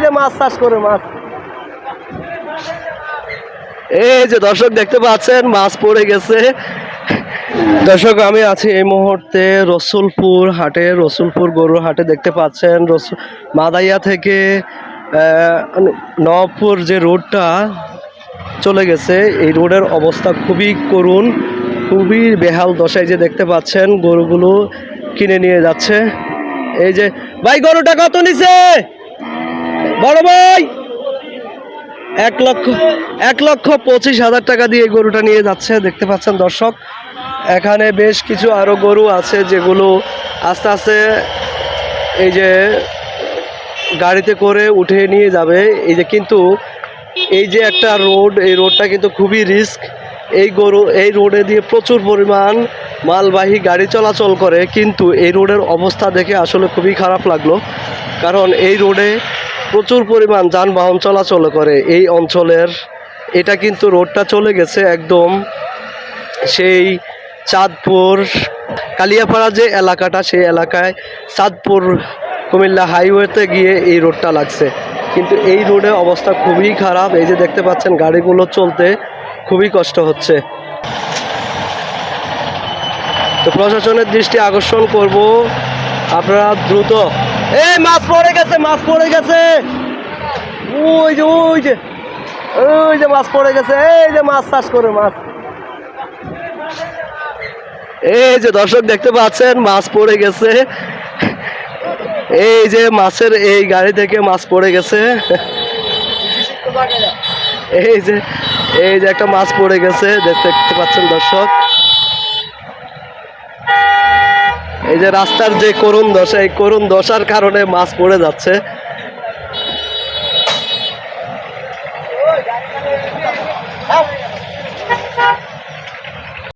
যে মাছ চাষ করে মাছ, এই যে দর্শক দেখতে পাচ্ছেন মাছ পড়ে গেছে। দর্শক আমি আছি এই মুহূর্তে রসুলপুর হাটে, রসুলপুর গরুর হাটে। দেখতে পাচ্ছেন মাদাইয়া থেকে নওয়াবপুর যে রোডটা চলে গেছে, এই রোডের অবস্থা খুবই করুণ, খুবই বেহাল দশায়। যে দেখতে পাচ্ছেন গরুগুলো কিনে নিয়ে যাচ্ছে। এই যে ভাই গরুটা কত নিছে বড় ভাই? 1,25,000 টাকা দিয়ে গরুটা নিয়ে যাচ্ছে। দেখতে পাচ্ছেন দর্শক, এখানে বেশ কিছু আরো গরু আছে যেগুলো আস্তে আস্তে এই যে গাড়িতে করে উঠে নিয়ে যাবে। এই যে কিন্তু এই যে একটা রোড, এই রোডটা কিন্তু খুবই রিস্ক। এই রোডে দিয়ে প্রচুর পরিমাণ মালবাহী গাড়ি চলাচল করে, কিন্তু এই রোডের অবস্থা দেখে আসলে খুবই খারাপ লাগলো। কারণ এই রোডে প্রচুর পরিমাণ যানবাহন চলাচল করে এই অঞ্চলের। এটা কিন্তু রোডটা চলে গেছে একদম সেই চাঁদপুর কালিয়াপাড়া যে এলাকাটা, সেই এলাকায় চাঁদপুর কুমিল্লা হাইওয়েতে গিয়ে এই রোডটা লাগছে। কিন্তু এই রোডে অবস্থা খুবই খারাপ। এই যে দেখতে পাচ্ছেন গাড়িগুলো চলতে খুবই কষ্ট হচ্ছে। তো প্রশাসনের দৃষ্টি আকর্ষণ করব, আপনারা দ্রুত। এই মাছ পড়ে গেছে, মাছ পড়ে গেছে, ওই যে ওই যে ওই যে মাছ পড়ে গেছে। এই যে মাছ চাষ করে মাছ, এই যে দর্শক দেখতে পাচ্ছেন মাছ পড়ে গেছে। এই যে মাছের এই গাড়ি থেকে মাছ পড়ে গেছে। এই যে একটা মাছ পড়ে গেছে, দেখতে পাচ্ছেন দর্শক। এই যে রাস্তার যে করুণ দশা, এই করুণ দশার কারণে মাছ পড়ে যাচ্ছে।